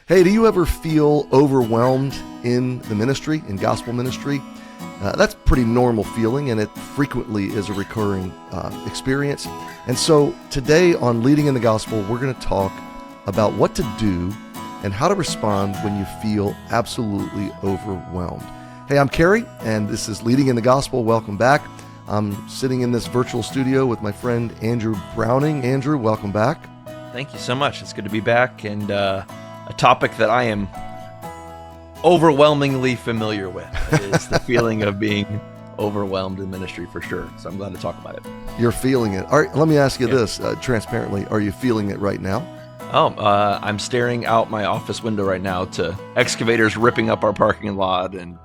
Hey, do you ever feel overwhelmed in the ministry, in gospel ministry? That's a pretty normal feeling, and it frequently is a recurring experience. And so today on Leading in the Gospel, we're going to talk about what to do and how to respond when you feel absolutely overwhelmed. Hey, I'm Cary, and this is Leading in the Gospel. Welcome back. I'm sitting in this virtual studio with my friend Andrew Browning. Andrew, welcome back. Thank you so much. It's good to be back, and a topic that I am overwhelmingly familiar with is the feeling of being overwhelmed in ministry, for sure. So I'm glad to talk about it. You're feeling it. All right, let me ask you this transparently. Are you feeling it right now? I'm staring out my office window right now to excavators ripping up our parking lot, and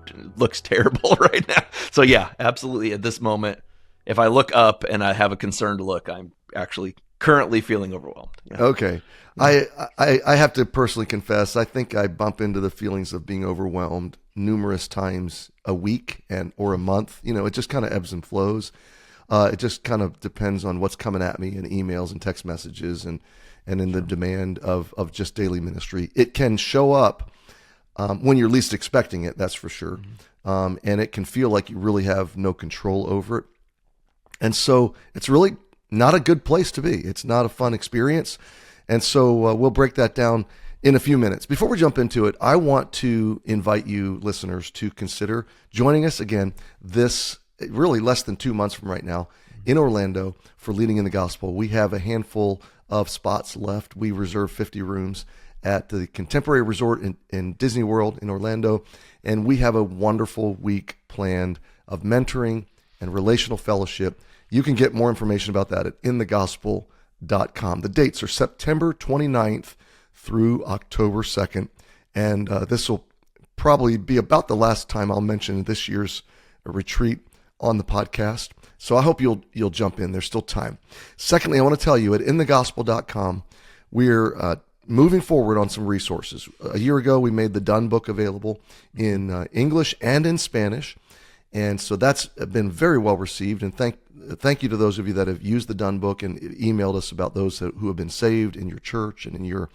it looks terrible right now. So yeah, absolutely. At this moment, if I look up and I have a concerned look, I'm actually currently feeling overwhelmed. Yeah. Okay. I have to personally confess, I think I bump into the feelings of being overwhelmed numerous times a week or a month. You know, it just kind of ebbs and flows. It just kind of depends on what's coming at me in emails and text messages and in the demand of just daily ministry. It can show up when you're least expecting it, that's for sure. And it can feel like you really have no control over it. And so it's really not a good place to be. It's not a fun experience. And so we'll break that down in a few minutes. Before we jump into it, I want to invite you listeners to consider joining us again this really less than 2 months from right now in Orlando for Leading in the Gospel. We have a handful of spots left. We reserve 50 rooms at the Contemporary Resort in Disney World in Orlando. And we have a wonderful week planned of mentoring and relational fellowship. You can get more information about that at inthegospel.com. The dates are September 29th through October 2nd. And this will probably be about the last time I'll mention this year's retreat on the podcast. So I hope you'll jump in. There's still time. Secondly, I want to tell you at inthegospel.com, we're moving forward on some resources. A year ago, we made the Done book available in English and in Spanish. And so that's been very well received. And thank you to those of you that have used the Done book and emailed us about those who have been saved in your church and in your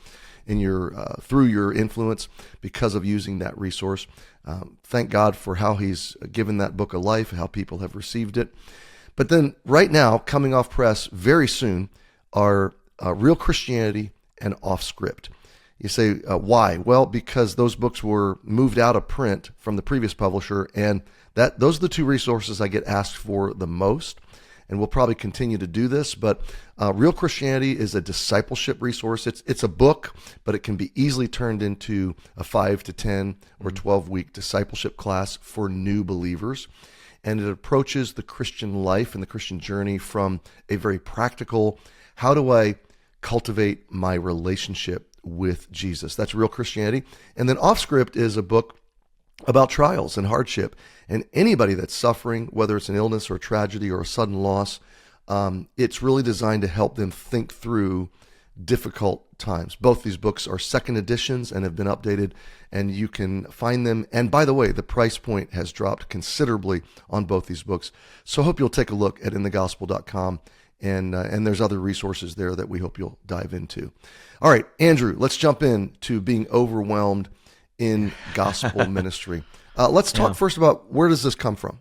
through your influence because of using that resource. Thank God for how He's given that book a life, how people have received it. But then right now, coming off press very soon, are Real Christianity and Off Script. You say, why? Well, because those books were moved out of print from the previous publisher, and those are the two resources I get asked for the most, and we'll probably continue to do this. But Real Christianity is a discipleship resource. It's a book, but it can be easily turned into a 5 to 10 or 12-week discipleship class for new believers. And it approaches the Christian life and the Christian journey from a very practical, how do I cultivate my relationship with Jesus? That's Real Christianity. And then Off Script is a book about trials and hardship. And anybody that's suffering, whether it's an illness or a tragedy or a sudden loss, it's really designed to help them think through difficult times. Both these books are second editions and have been updated, and you can find them. And by the way, the price point has dropped considerably on both these books. So I hope you'll take a look at inthegospel.com, and there's other resources there that we hope you'll dive into. All right, Andrew, let's jump in to being overwhelmed in gospel ministry. Let's talk first about where does this come from?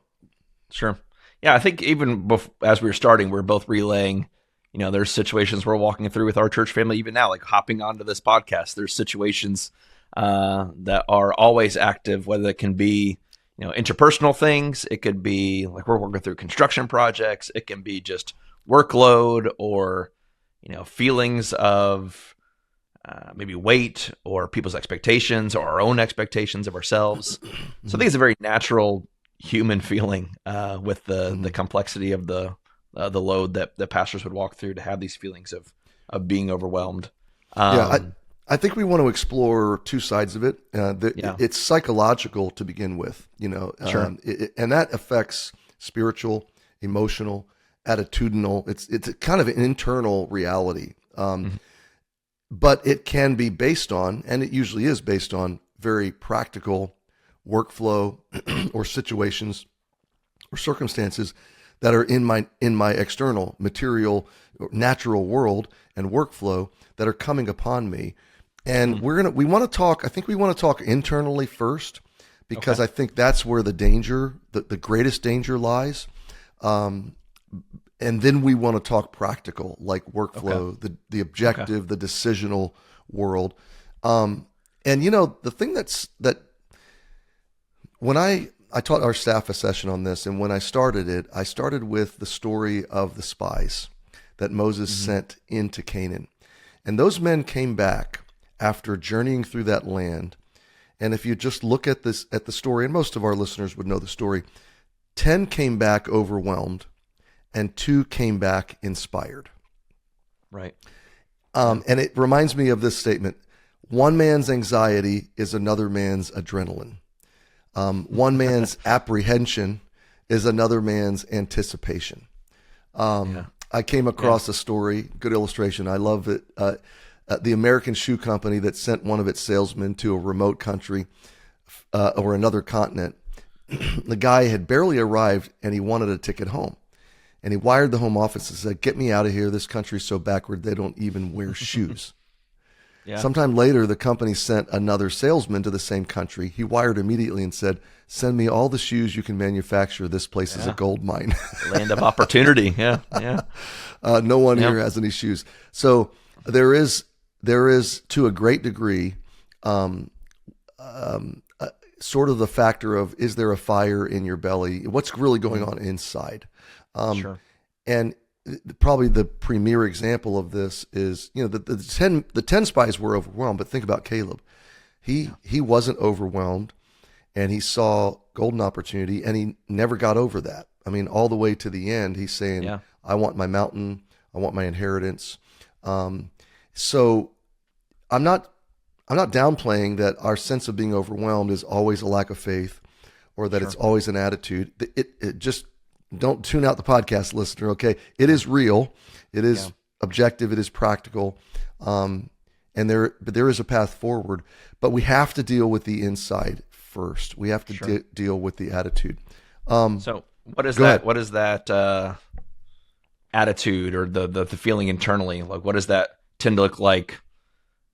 Sure. Yeah, I think even as we were starting, we're both relaying, there's situations we're walking through with our church family even now, like hopping onto this podcast. There's situations that are always active, whether it can be, interpersonal things. It could be like we're working through construction projects. It can be just workload or, feelings of maybe weight or people's expectations or our own expectations of ourselves. So I think it's a very natural human feeling with the complexity of the load that pastors would walk through to have these feelings of being overwhelmed. I think we want to explore two sides of it. It's psychological to begin with, Sure. And that affects spiritual, emotional, attitudinal. It's kind of an internal reality. But it can be based on, and it usually is based on, very practical workflow or situations or circumstances that are in my external material, natural world and workflow that are coming upon me. And we want to talk, I think we want to talk internally first, because Okay. I think that's where the danger, the greatest danger lies. And then we want to talk practical, like workflow, the objective, the decisional world. And the thing that when I taught our staff a session on this, and when I started with the story of the spies that Moses sent into Canaan. And those men came back after journeying through that land. And if you just look at the story, and most of our listeners would know the story, 10 came back overwhelmed and 2 came back inspired. Right. And it reminds me of this statement: one man's anxiety is another man's adrenaline. One man's apprehension is another man's anticipation. I came across a story, good illustration. I love it. The American Shoe Company that sent one of its salesmen to a remote country or another continent. The guy had barely arrived and he wanted a ticket home. And he wired the home office and said, "Get me out of here. This country's so backward, they don't even wear shoes." Yeah. Sometime later, the company sent another salesman to the same country. He wired immediately and said, "Send me all the shoes you can manufacture. This place is a gold mine." Land of opportunity. Yeah. Yeah. No one here has any shoes. So there is to a great degree, sort of the factor of, is there a fire in your belly? What's really going on inside? Sure. And probably the premier example of this is, the 10 spies were overwhelmed, but think about Caleb. He wasn't overwhelmed, and he saw golden opportunity, and he never got over that. I mean, all the way to the end, he's saying, I want my mountain, I want my inheritance. So I'm not downplaying that our sense of being overwhelmed is always a lack of faith, or that it's always an attitude. It just, don't tune out the podcast, listener. Okay, it is real, it is objective, it is practical, and there is a path forward. But we have to deal with the inside first. We have to deal with the attitude. So what is Go that? ahead. What is that attitude, or the feeling internally? Like, what does that tend to look like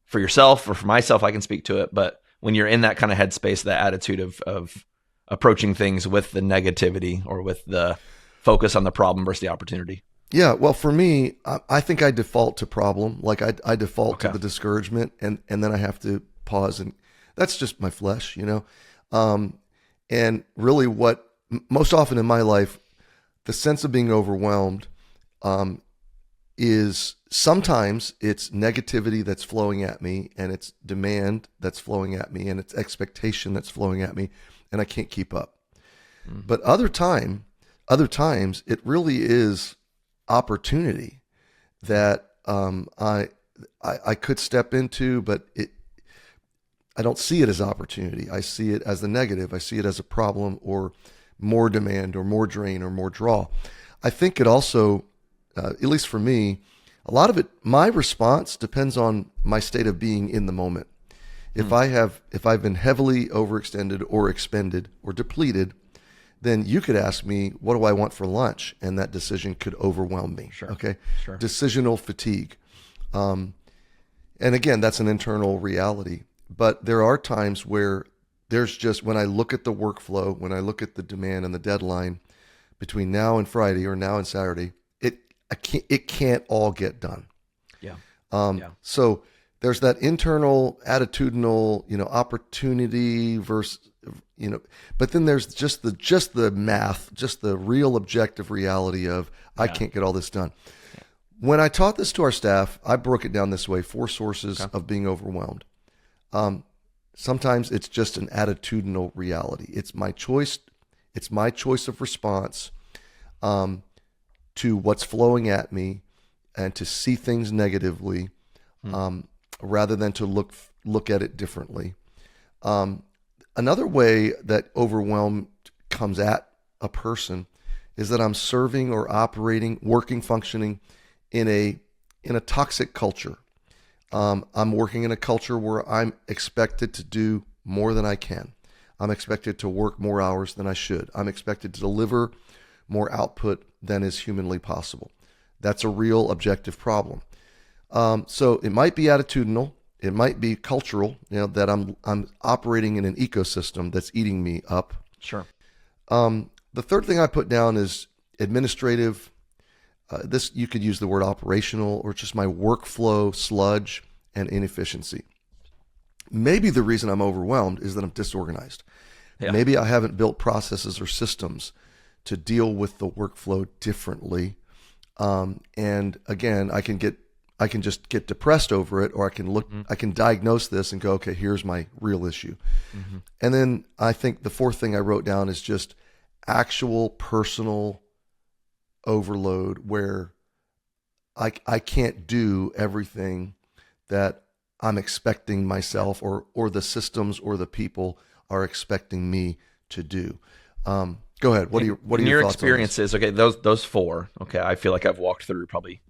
for yourself, or for myself? I can speak to it, but when you're in that kind of headspace, that attitude of approaching things with the negativity, or with the focus on the problem versus the opportunity. Yeah, well, for me, I think I default to problem. Like I default to the discouragement, and then I have to pause, and that's just my flesh, and really what most often in my life, the sense of being overwhelmed is sometimes it's negativity that's flowing at me, and it's demand that's flowing at me, and it's expectation that's flowing at me, and I can't keep up. But other times it really is opportunity that I could step into, but I don't see it as opportunity. I see it as the negative. I see it as a problem, or more demand, or more drain, or more draw. I think it also, at least for me, a lot of it, my response depends on my state of being in the moment. If I've been heavily overextended, or expended, or depleted, then you could ask me, what do I want for lunch? And that decision could overwhelm me. Sure. Okay. Sure. Decisional fatigue. And again, that's an internal reality. But there are times where there's just, when I look at the workflow, when I look at the demand and the deadline between now and Friday, or now and Saturday, it can't all get done. Yeah. So there's that internal attitudinal, opportunity versus, but then there's just the math, just the real objective reality of, I can't get all this done. Yeah. When I taught this to our staff, I broke it down this way: 4 sources of being overwhelmed. Sometimes it's just an attitudinal reality. It's my choice. It's my choice of response to what's flowing at me, and to see things negatively, rather than to look at it differently. Another way that overwhelm comes at a person is that I'm serving, or operating, working, functioning in a toxic culture. I'm working in a culture where I'm expected to do more than I can. I'm expected to work more hours than I should. I'm expected to deliver more output than is humanly possible. That's a real objective problem. So it might be attitudinal. It might be cultural, that I'm operating in an ecosystem that's eating me up. Sure. The third thing I put down is administrative. This, you could use the word operational, or just my workflow sludge and inefficiency. Maybe the reason I'm overwhelmed is that I'm disorganized. Yeah. Maybe I haven't built processes or systems to deal with the workflow differently. And again, I can just get depressed over it, or I can look, I can diagnose this and go, okay, here's my real issue. And then I think the fourth thing I wrote down is just actual personal overload, where I can't do everything that I'm expecting myself or the systems or the people are expecting me to do. Go ahead. What are your thoughts experiences? Okay, those four. Okay, I feel like I've walked through probably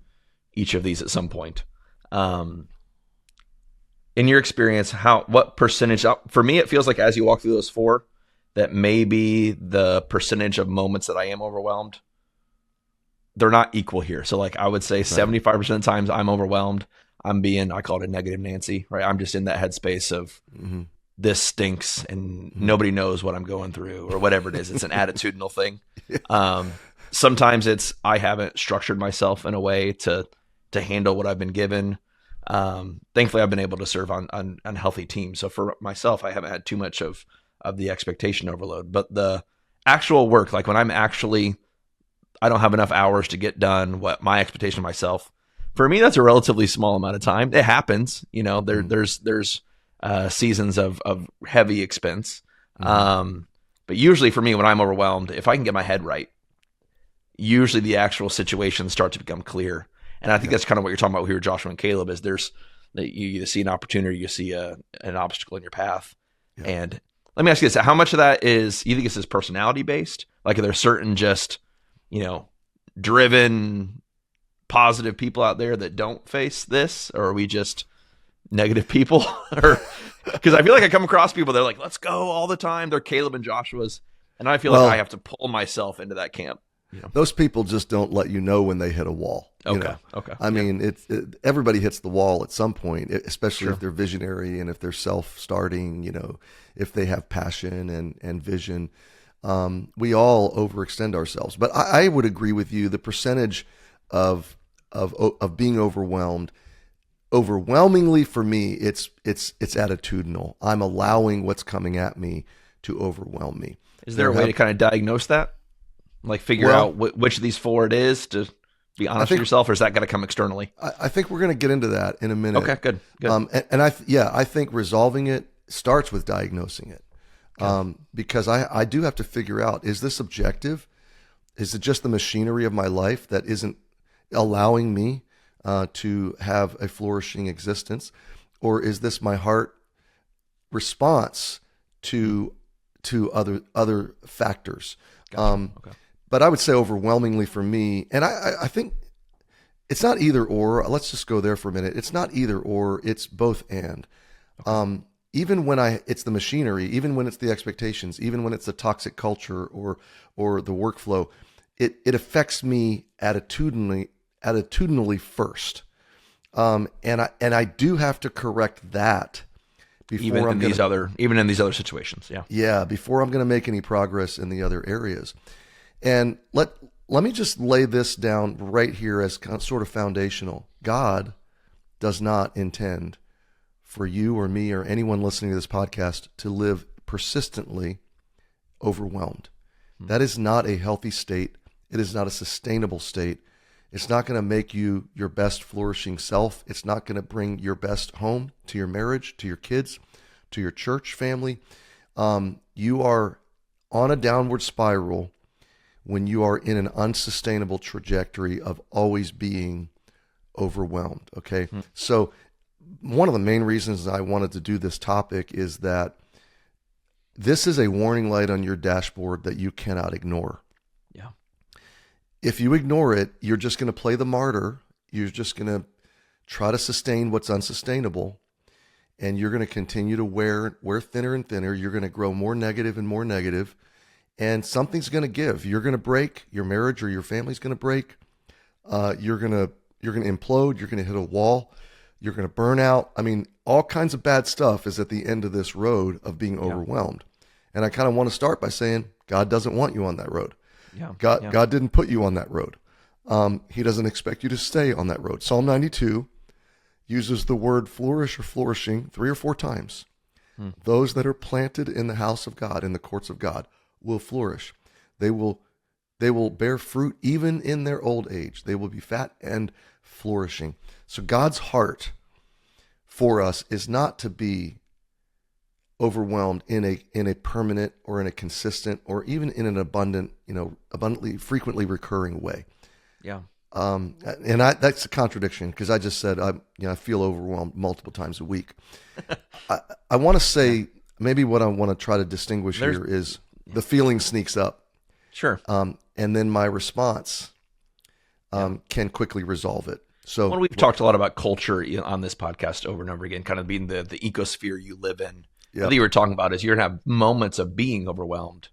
each of these at some point. In your experience, what percentage? For me, it feels like as you walk through those four, that maybe the percentage of moments that I am overwhelmed, they're not equal here. So like I would say 75% of the times I'm overwhelmed, I call it a negative Nancy, right? I'm just in that headspace of this stinks and nobody knows what I'm going through or whatever it is. It's an attitudinal thing. Sometimes it's, I haven't structured myself in a way to handle what I've been given. Thankfully I've been able to serve on healthy teams. So for myself, I haven't had too much of the expectation overload, but the actual work, like when I don't have enough hours to get done what my expectation of myself, for me, that's a relatively small amount of time. It happens, there's seasons of heavy expense. But usually for me, when I'm overwhelmed, if I can get my head right, usually the actual situations start to become clear. And I think that's kind of what you're talking about here, Joshua and Caleb, is you either see an opportunity, you see an obstacle in your path. Yeah. And let me ask you this, how much of that is, you think this is personality based? Like are there certain just, driven, positive people out there that don't face this, or are we just negative people? Or because I feel like I come across people, they're like, let's go all the time. They're Caleb and Joshua's. And I feel like I have to pull myself into that camp. Those people just don't let you know when they hit a wall. Okay. I mean, everybody hits the wall at some point, especially if they're visionary and if they're self-starting, if they have passion and vision. We all overextend ourselves. But I would agree with you. The percentage of being overwhelmingly for me, it's attitudinal. I'm allowing what's coming at me to overwhelm me. Is there a way to kind of diagnose that? Like figure out which of these four it is, to be honest with yourself, or is that going to come externally? I think we're going to get into that in a minute. Okay, good. I think resolving it starts with diagnosing it. Because I do have to figure out, is this objective? Is it just the machinery of my life that isn't allowing me to have a flourishing existence? Or is this my heart response to other factors? Gotcha. But I would say overwhelmingly for me, and I think it's not either or. Let's just go there for a minute. It's not either or, it's both and. Okay. Even when it's the machinery, even when it's the expectations, even when it's the toxic culture or the workflow, it affects me attitudinally first. And I do have to correct that before even in these other situations. Yeah. Yeah. Before I'm going to make any progress in the other areas. And let me just lay this down right here as sort of foundational. God does not intend for you or me or anyone listening to this podcast to live persistently overwhelmed. That is not a healthy state. It is not a sustainable state. It's not going to make you your best flourishing self. It's not going to bring your best home to your marriage, to your kids, to your church family. You are on a downward spiral when you are in an unsustainable trajectory of always being overwhelmed. Okay. So one of the main reasons I wanted to do this topic is that this is a warning light on your dashboard that you cannot ignore. Yeah. If you ignore it, you're just going to play the martyr. You're just going to try to sustain what's unsustainable. And you're going to continue to wear thinner and thinner. You're going to grow more negative and more negative. And something's going to give. You're going to break. Your marriage or your family's going to break. You're going to implode. You're going to hit a wall. You're going to burn out. I mean, all kinds of bad stuff is at the end of this road of being overwhelmed. And I kind of want to start by saying God doesn't want you on that road. God didn't put you on that road. He doesn't expect you to stay on that road. Psalm 92 uses the word flourish or flourishing 3 or 4 times. Those that are planted in the house of God, in the courts of God, will flourish. They will bear fruit even in their old age. They will be fat and flourishing. So God's heart for us is not to be overwhelmed in a permanent or in a consistent or even in an abundantly frequently recurring way. Yeah. And that's a contradiction, because I just said I feel overwhelmed multiple times a week. I want to say maybe what I want to try to distinguish here is the feeling sneaks up. Sure. And then my response can quickly resolve it. So we've talked a lot about culture on this podcast over and over again, kind of being the ecosphere you live in. Yep. What you were talking about is you're going to have moments of being overwhelmed,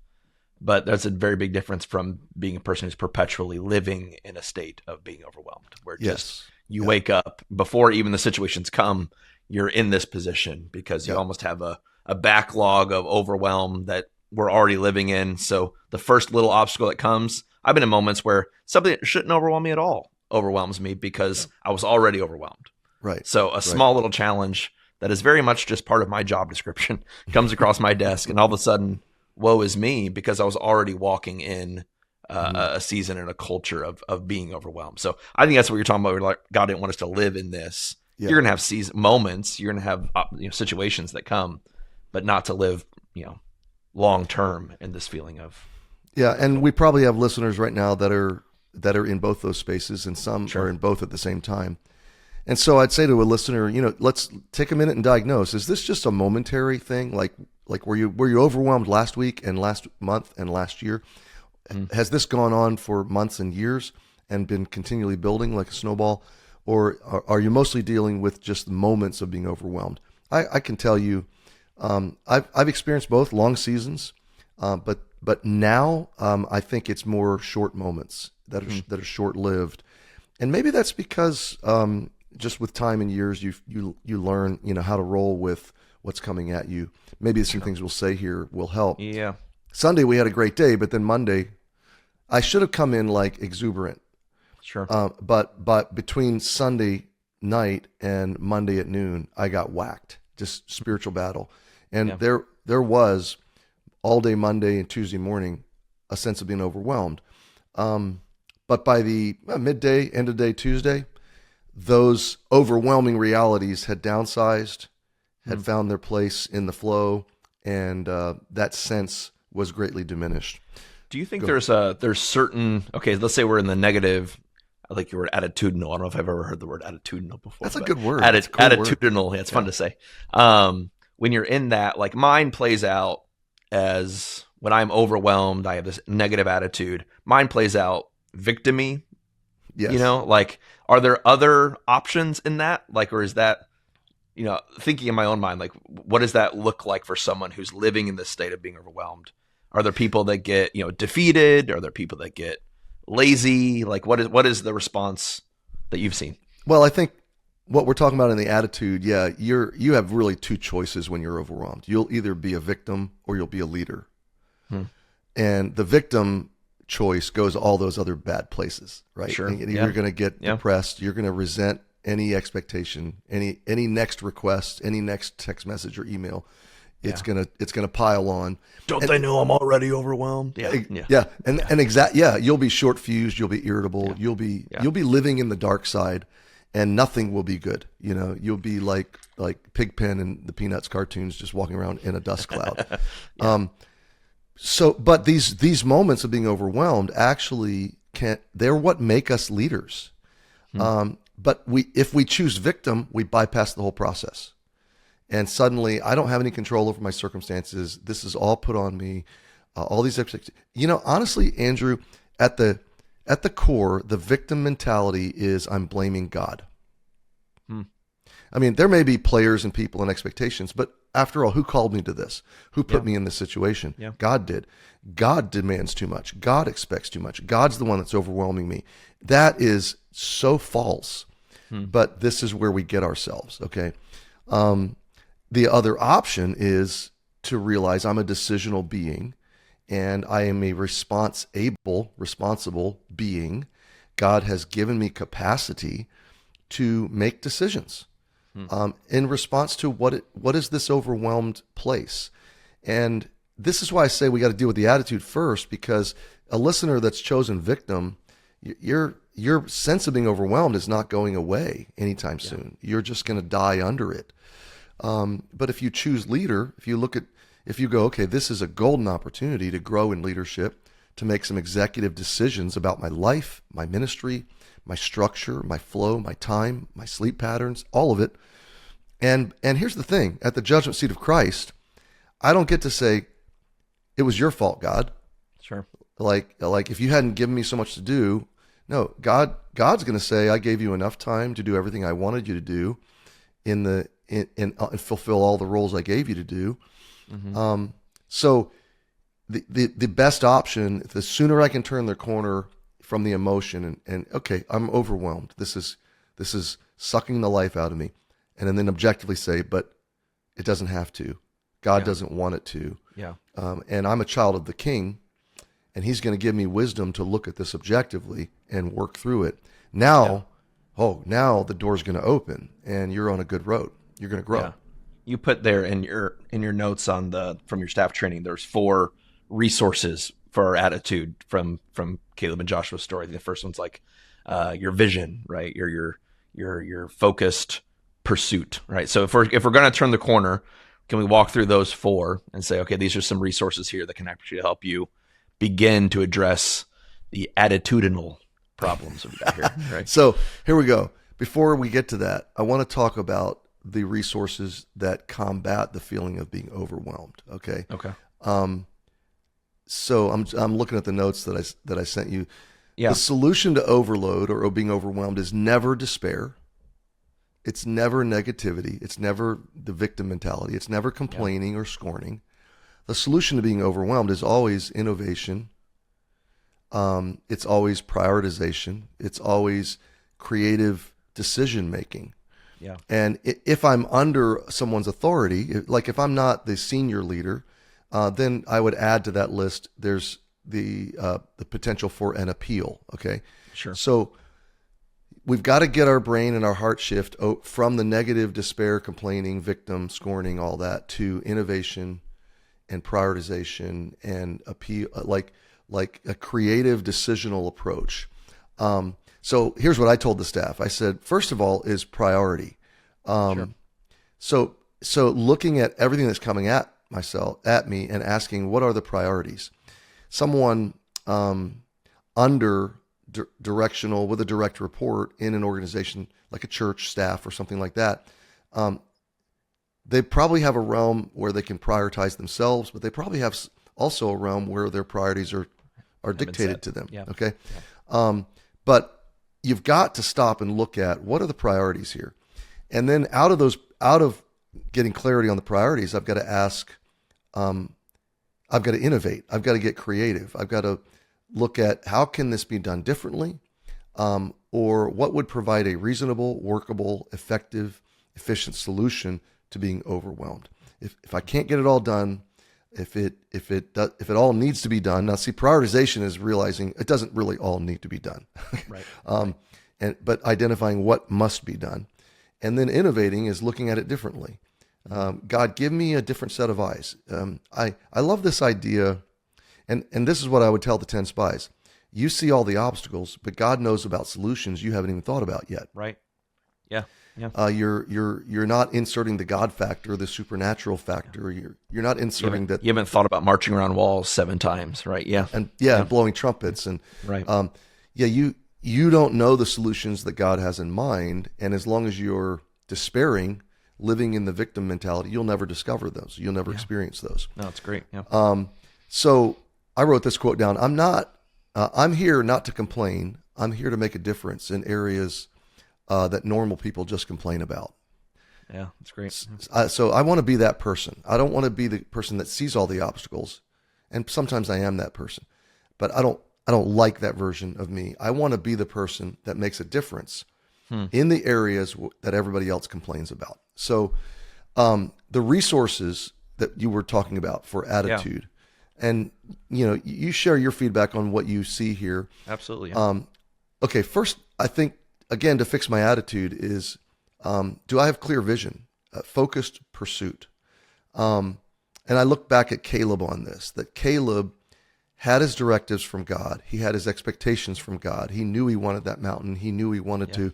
but that's a very big difference from being a person who's perpetually living in a state of being overwhelmed, where just you wake up before even the situations come, you're in this position because you almost have a backlog of overwhelm that we're already living in. So the first little obstacle that comes, I've been in moments where something that shouldn't overwhelm me at all overwhelms me because I was already overwhelmed. Right. So a small little challenge that is very much just part of my job description comes across my desk, and all of a sudden, woe is me, because I was already walking in a season and a culture of being overwhelmed. So I think that's what you're talking about. We're like, God didn't want us to live in this. Yeah. You're going to have moments, you're going to have situations that come, but not to live, long term in this feeling of. Yeah, and we probably have listeners right now that are in both those spaces, and some are in both at the same time. And so I'd say to a listener, let's take a minute and diagnose. Is this just a momentary thing? Like were you overwhelmed last week and last month and last year? Has this gone on for months and years and been continually building like a snowball? Or are you mostly dealing with just the moments of being overwhelmed? I can tell you, I've experienced both long seasons, but now I think it's more short moments that are short-lived. And maybe that's because just with time and years, you learn how to roll with what's coming at you. Maybe some things we'll say here will help. Yeah. Sunday we had a great day, but then Monday, I should have come in like exuberant. Sure. But between Sunday night and Monday at noon, I got whacked. Just spiritual battle, and there was all day Monday and Tuesday morning a sense of being overwhelmed. But by the midday, end of day Tuesday, those overwhelming realities had downsized, had found their place in the flow, and that sense was greatly diminished. Do you think there's certain, okay, let's say we're in the negative, I like your word attitudinal. I don't know if I've ever heard the word attitudinal before. That's a good word. Attitudinal. Word. Yeah, it's fun to say. When you're in that, like mine plays out as when I'm overwhelmed, I have this negative attitude. Mine plays out victim-y. Yes. Like, are there other options in that? Like, or is that, thinking in my own mind, like, what does that look like for someone who's living in this state of being overwhelmed? Are there people that get, defeated? Are there people that get lazy? Like, what is the response that you've seen? Well, I think what we're talking about in the attitude, you have really two choices when you're overwhelmed. You'll either be a victim or you'll be a leader. And the victim choice goes all those other bad places, right? Sure. You're going to get depressed. You're going to resent any expectation, any next request, any next text message or email. It's gonna pile on. Don't they know I'm already overwhelmed? Yeah. You'll be short fused. You'll be irritable. You'll be living in the dark side, and nothing will be good. You'll be like Pigpen and the Peanuts cartoons, just walking around in a dust cloud. But these moments of being overwhelmed actually they're what make us leaders. But if we choose victim, we bypass the whole process. And suddenly, I don't have any control over my circumstances. This is all put on me. All these expectations. Honestly, Andrew, at the core, the victim mentality is I'm blaming God. I mean, there may be players and people and expectations, but after all, who called me to this? Who put me in this situation? Yeah. God did. God demands too much. God expects too much. God's the one that's overwhelming me. That is so false. but this is where we get ourselves. Okay. The other option is to realize I'm a decisional being and I am a responsible being. God has given me capacity to make decisions in response to what is this overwhelmed place. And this is why I say we got to deal with the attitude first, because a listener that's chosen victim, your sense of being overwhelmed is not going away anytime soon. You're just going to die under it. But if you choose leader, if you go, okay, this is a golden opportunity to grow in leadership, to make some executive decisions about my life, my ministry, my structure, my flow, my time, my sleep patterns, all of it. And here's the thing, at the judgment seat of Christ, I don't get to say, it was your fault, God. Sure. Like if you hadn't given me so much to do, no, God's going to say, I gave you enough time to do everything I wanted you to do and fulfill all the roles I gave you to do. So the best option, the sooner I can turn the corner from the emotion and okay, I'm overwhelmed. This is sucking the life out of me. And then objectively say, but it doesn't have to. God doesn't want it to. Yeah. And I'm a child of the King, and he's going to give me wisdom to look at this objectively and work through it. Now, now the door's going to open and you're on a good road. You're going to grow. Yeah. You put there in your notes from your staff training, there's 4 resources for our attitude from Caleb and Joshua's story. The first one's like your vision, right? Your focused pursuit, right? So if we're going to turn the corner, can we walk through those 4 and say, okay, these are some resources here that can actually help you begin to address the attitudinal problems that we got here, right? So here we go. Before we get to that, I want to talk about the resources that combat the feeling of being overwhelmed. Okay. Okay. So I'm looking at the notes that I sent you. Yeah. The solution to overload or being overwhelmed is never despair. It's never negativity. It's never the victim mentality. It's never complaining or scorning. The solution to being overwhelmed is always innovation. It's always prioritization. It's always creative decision making. Yeah. And if I'm under someone's authority, like if I'm not the senior leader, then I would add to that list, there's the potential for an appeal. Okay. Sure. So we've got to get our brain and our heart shift from the negative, despair, complaining, victim, scorning, all that, to innovation and prioritization and appeal, like a creative decisional approach. So here's what I told the staff. I said, first of all is priority. Sure. So looking at everything that's coming at me and asking, what are the priorities? Someone directional with a direct report in an organization like a church staff or something like that, they probably have a realm where they can prioritize themselves, but they probably have also a realm where their priorities are dictated to them. Yeah. Okay. Yeah. But you've got to stop and look at what are the priorities here. And then out of getting clarity on the priorities, I've got to ask, I've got to innovate. I've got to get creative. I've got to look at how can this be done differently, or what would provide a reasonable, workable, effective, efficient solution to being overwhelmed. If I can't get it all done, if it all needs to be done. Now, see, prioritization is realizing it doesn't really all need to be done, Right. But identifying what must be done, and then innovating is looking at it differently. God, give me a different set of eyes. I love this idea. And this is what I would tell the 10 spies. You see all the obstacles, but God knows about solutions you haven't even thought about yet. Right. Yeah. Yeah. You're not inserting the God factor, the supernatural factor. You're not inserting that. You haven't thought about marching around walls 7 times, right? Yeah. And blowing trumpets and right. You don't know the solutions that God has in mind, and as long as you're despairing, living in the victim mentality, you'll never discover those. You'll never experience those. No, it's great. Yeah. So I wrote this quote down. I'm here not to complain. I'm here to make a difference in areas that normal people just complain about. Yeah, that's great. So I want to be that person. I don't want to be the person that sees all the obstacles, and sometimes I am that person, but I don't like that version of me. I want to be the person that makes a difference in the areas that everybody else complains about. So the resources that you were talking about for attitude, and you share your feedback on what you see here. Absolutely. Yeah. Okay, first, I think, again, to fix my attitude is, do I have clear vision, focused pursuit? And I look back at Caleb on this, that Caleb had his directives from God. He had his expectations from God. He knew he wanted that mountain. He knew he wanted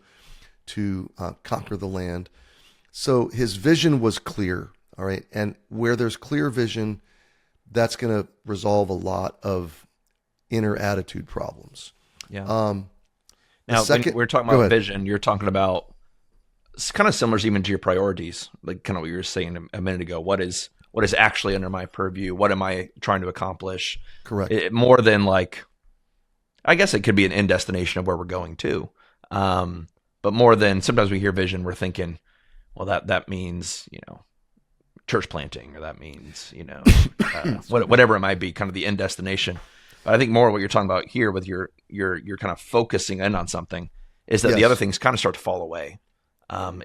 to conquer the land. So his vision was clear, all right? And where there's clear vision, that's going to resolve a lot of inner attitude problems. Yeah. Now, when we're talking about vision, you're talking about, it's kind of similar even to your priorities, like kind of what you were saying a minute ago. What is actually under my purview? What am I trying to accomplish? Correct. More than like, I guess it could be an end destination of where we're going to. But more than, sometimes we hear vision, we're thinking, well, that means, church planting, or that means, whatever it might be, kind of the end destination. But I think more what you're talking about here with your kind of focusing in on something is that the other things kind of start to fall away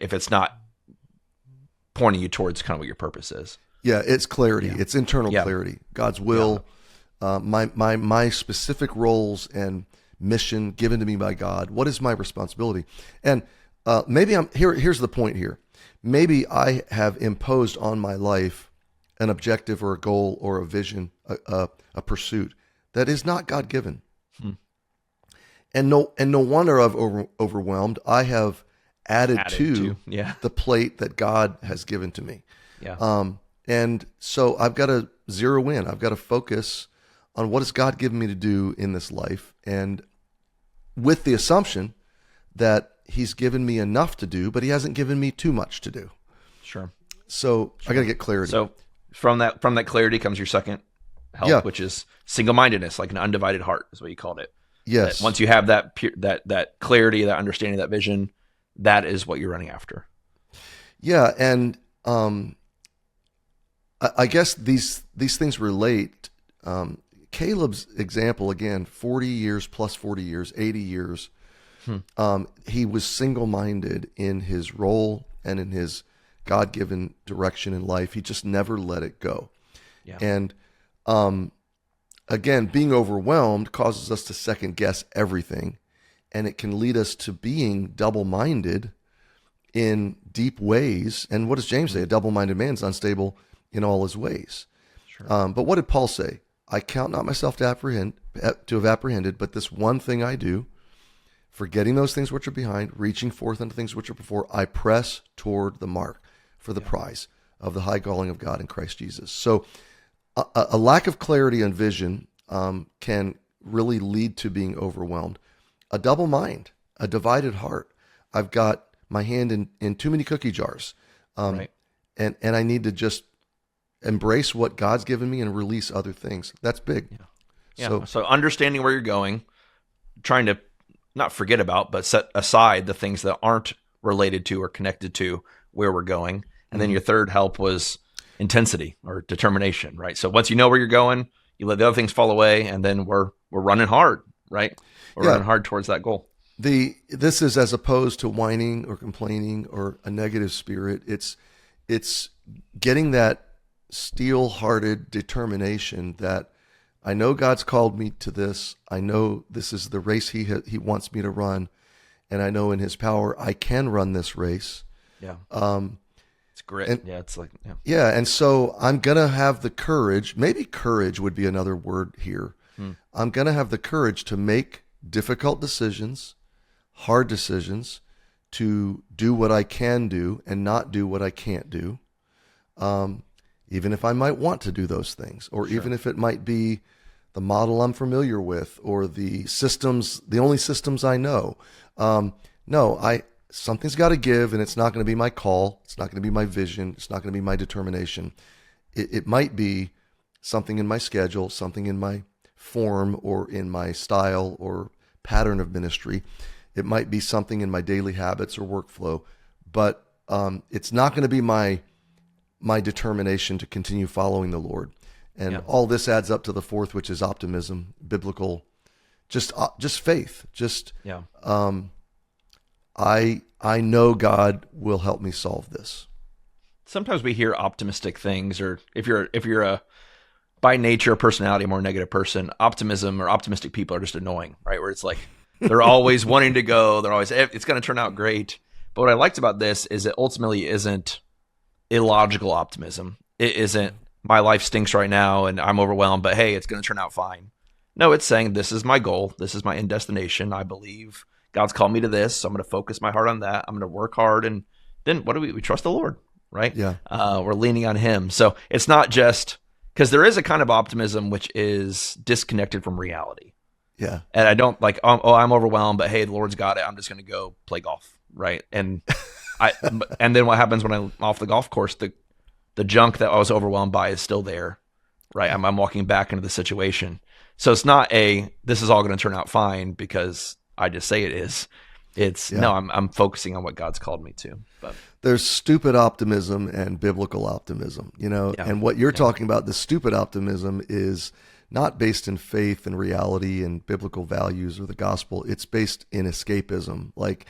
if it's not pointing you towards kind of what your purpose is. Yeah, it's clarity. Yeah. It's internal clarity. God's will, my specific roles and mission given to me by God. What is my responsibility? And maybe here's the point here. Maybe I have imposed on my life an objective or a goal or a vision, a pursuit that is not God-given. And no wonder I've overwhelmed. I have added to the plate that God has given to me. Yeah. And so I've got to zero in. I've got to focus on what has God given me to do in this life, and with the assumption that He's given me enough to do, but He hasn't given me too much to do. Sure. So I got to get clarity. So from that clarity comes your second help, which is single-mindedness, like an undivided heart is what you called it. Yes. That once you have that clarity, that understanding, that vision, that is what you're running after. Yeah, and I guess these things relate. Caleb's example, again, 40 years plus 40 years, 80 years. He was single-minded in his role and in his God-given direction in life. He just never let it go. Yeah. And again, being overwhelmed causes us to second-guess everything, and it can lead us to being double-minded in deep ways. And what does James say? A double-minded man is unstable in all his ways. Sure. But what did Paul say? I count not myself to have apprehended, but this one thing I do, forgetting those things which are behind, reaching forth unto things which are before, I press toward the mark for the prize of the high calling of God in Christ Jesus. So a lack of clarity and vision can really lead to being overwhelmed. A double mind, a divided heart. I've got my hand in too many cookie jars. And I need to just embrace what God's given me and release other things. That's big. Yeah. So understanding where you're going, trying to not forget about, but set aside the things that aren't related to or connected to where we're going. And then your third help was intensity or determination, right? So once you know where you're going, you let the other things fall away, and then we're running hard, right? We're running hard towards that goal. This is as opposed to whining or complaining or a negative spirit. It's getting that steel-hearted determination that I know God's called me to this. I know this is the race He wants me to run, and I know in His power I can run this race. Yeah. It's grit. And so I'm gonna have the courage. Maybe courage would be another word here. I'm gonna have the courage to make difficult decisions, hard decisions, to do what I can do and not do what I can't do. Even if I might want to do those things, or even if it might be the model I'm familiar with, or the only systems I know. Something's got to give, and it's not going to be my call. It's not going to be my vision. It's not going to be my determination. It might be something in my schedule, something in my form, or in my style or pattern of ministry. It might be something in my daily habits or workflow, but it's not going to be my determination to continue following the Lord. And all this adds up to the fourth, which is optimism, biblical, just faith, I know God will help me solve this. Sometimes we hear optimistic things, or if you're a by nature personality a more negative person, optimism or optimistic people are just annoying, right? Where it's like they're always wanting to go, they're always it's going to turn out great. But what I liked about this is it ultimately isn't illogical optimism. It isn't my life stinks right now and I'm overwhelmed, but hey, it's going to turn out fine. No, it's saying this is my goal, this is my end destination. I believe God's called me to this, so I'm going to focus my heart on that. I'm going to work hard, and then what do we trust the Lord, right? Yeah. We're leaning on Him. So it's not just because there is a kind of optimism which is disconnected from reality. Yeah. And I don't like, oh, I'm overwhelmed, but hey, the Lord's got it. I'm just going to go play golf, right? And and then what happens when I'm off the golf course? The junk that I was overwhelmed by is still there, right? I'm walking back into the situation. So it's not this is all going to turn out fine because I just say it is. It's no, I'm focusing on what God's called me to. But there's stupid optimism and biblical optimism, and what you're talking about, the stupid optimism is not based in faith and reality and biblical values or the gospel. It's based in escapism. Like,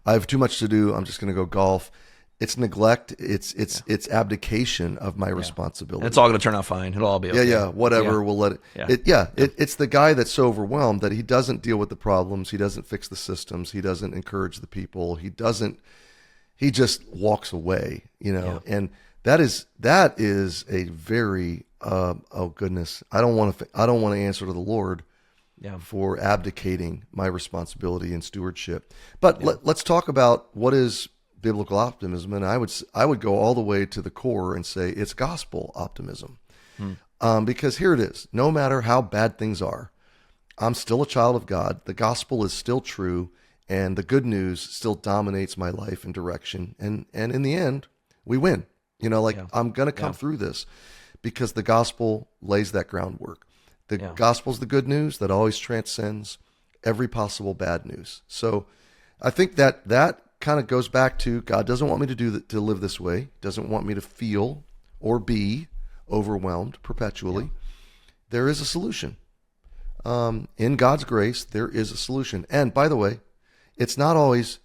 I have too much to do, I'm just going to go golf. It's neglect. It's abdication of my responsibility. And it's all going to turn out fine. It'll all be okay. Whatever. Yeah. We'll let it. It's the guy that's so overwhelmed that he doesn't deal with the problems. He doesn't fix the systems. He doesn't encourage the people. He just walks away. And that is a very oh goodness. I don't want to answer to the Lord for abdicating my responsibility and stewardship. But let's talk about what is biblical optimism, and I would go all the way to the core and say it's gospel optimism, because here it is. No matter how bad things are, I'm still a child of God. The gospel is still true, and the good news still dominates my life and direction. And in the end, we win. I'm going to come through this because the gospel lays that groundwork. The gospel's the good news that always transcends every possible bad news. So I think that kind of goes back to God doesn't want me to live this way. Doesn't want me to feel or be overwhelmed perpetually. There is a solution. In God's grace, there is a solution. And by the way, it's not always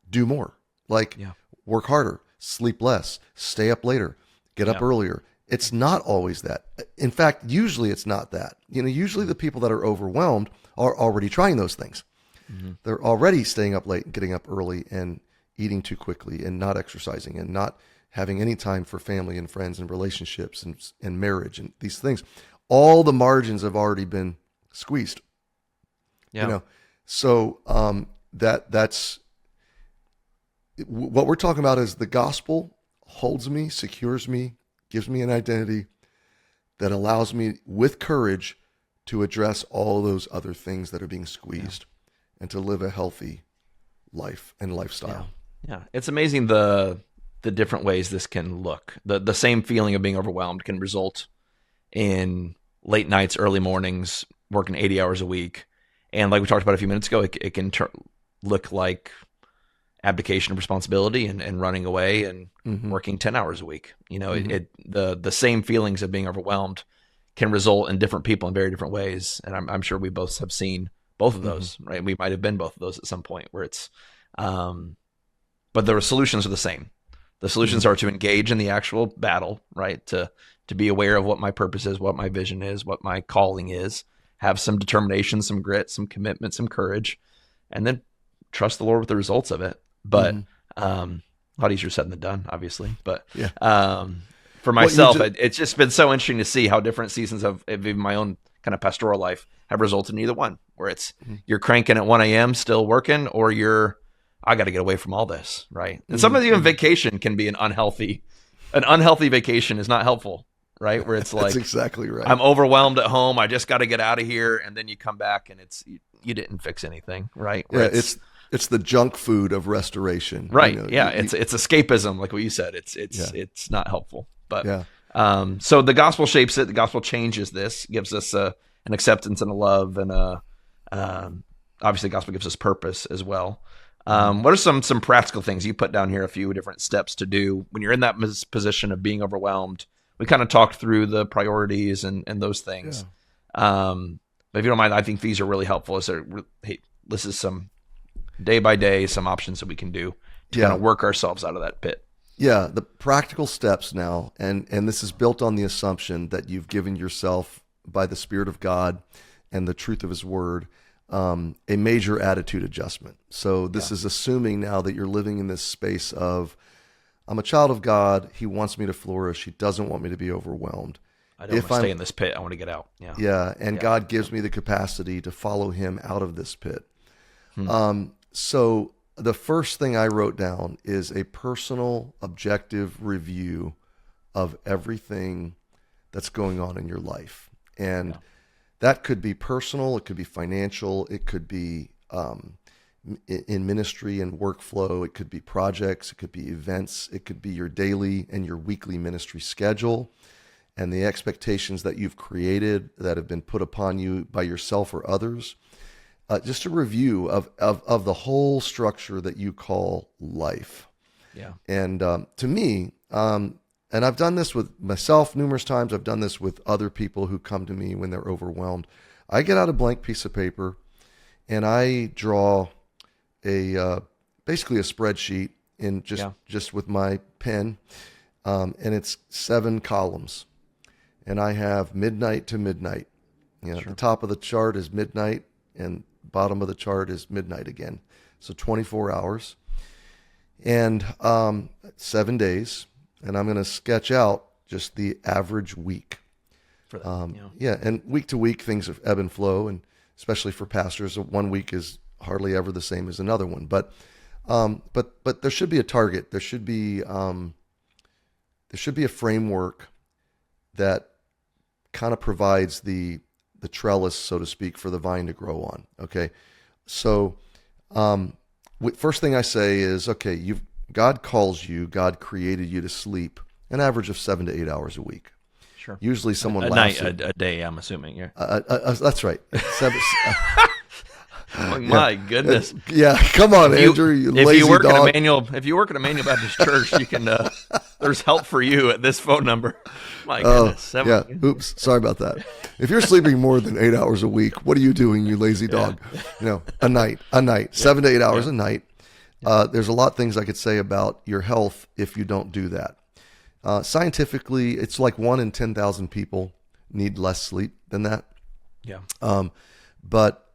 do more. Like work harder, sleep less, stay up later, get up earlier. It's not always that. In fact, usually it's not that. Usually the people that are overwhelmed are already trying those things. Mm-hmm. They're already staying up late and getting up early and eating too quickly and not exercising and not having any time for family and friends and relationships and marriage and these things. All the margins have already been squeezed. So that's what we're talking about is the gospel holds me, secures me, gives me an identity that allows me with courage to address all those other things that are being squeezed. And to live a healthy life and lifestyle. Yeah. It's amazing the different ways this can look. The same feeling of being overwhelmed can result in late nights, early mornings, working 80 hours a week. And like we talked about a few minutes ago, it can look like abdication of responsibility and running away and working 10 hours a week. The same feelings of being overwhelmed can result in different people in very different ways. And I'm sure we both have seen both of those, right? We might have been both of those at some point where it's, but the solutions are the same. The solutions are to engage in the actual battle, right? To be aware of what my purpose is, what my vision is, what my calling is, have some determination, some grit, some commitment, some courage, and then trust the Lord with the results of it. But a lot easier said than done, obviously. But for myself, it's just been so interesting to see how different seasons of even my own kind of pastoral life have resulted in either one, where it's you're cranking at 1 a.m. still working, or I got to get away from all this, right? And sometimes even vacation can be an unhealthy vacation is not helpful, right? Where it's like, that's exactly right. I'm overwhelmed at home. I just got to get out of here. And then you come back and you didn't fix anything, right? Where it's the junk food of restoration. Right. It's escapism. Like what you said, it's not helpful, but so the gospel shapes it. The gospel changes this, gives us an acceptance and a love, and obviously the gospel gives us purpose as well. What are some practical things you put down here? A few different steps to do when you're in that position of being overwhelmed. We kind of talked through the priorities and those things. But if you don't mind, I think these are really helpful. This is some day by day, some options that we can do to kind of work ourselves out of that pit. Yeah, the practical steps now, and this is built on the assumption that you've given yourself, by the Spirit of God and the truth of His Word, a major attitude adjustment. So this is assuming now that you're living in this space of, I'm a child of God. He wants me to flourish. He doesn't want me to be overwhelmed. I don't want to stay in this pit. I want to get out. Yeah, and God gives me the capacity to follow Him out of this pit. So the first thing I wrote down is a personal, objective review of everything that's going on in your life. And that could be personal, it could be financial, it could be in ministry and workflow, it could be projects, it could be events, it could be your daily and your weekly ministry schedule and the expectations that you've created that have been put upon you by yourself or others. Just a review of the whole structure that you call life. Yeah. And to me, and I've done this with myself numerous times. I've done this with other people who come to me when they're overwhelmed. I get out a blank piece of paper and I draw basically a spreadsheet in just with my pen. And it's 7 columns. And I have midnight to midnight. The top of the chart is midnight and bottom of the chart is midnight again. So 24 hours and 7 days. And I'm going to sketch out just the average week. For that, and week to week things ebb and flow, and especially for pastors, one week is hardly ever the same as another one. But there should be a target. There should be a framework that kind of provides the trellis, so to speak, for the vine to grow on. Okay, so first thing I say is, okay, God calls you, God created you to sleep an average of 7 to 8 hours a week. Sure. Usually someone a laughs night, a day, I'm assuming. Yeah. That's right. My goodness. Come on, Andrew, you lazy dog. If you work at Emmanuel Baptist Church, you can. There's help for you at this phone number. My goodness. Oops. Sorry about that. If you're sleeping more than 8 hours a week, what are you doing, you lazy dog? A night, 7 to 8 hours a night. There's a lot of things I could say about your health if you don't do that. Scientifically, it's like 1 in 10,000 people need less sleep than that. Yeah. But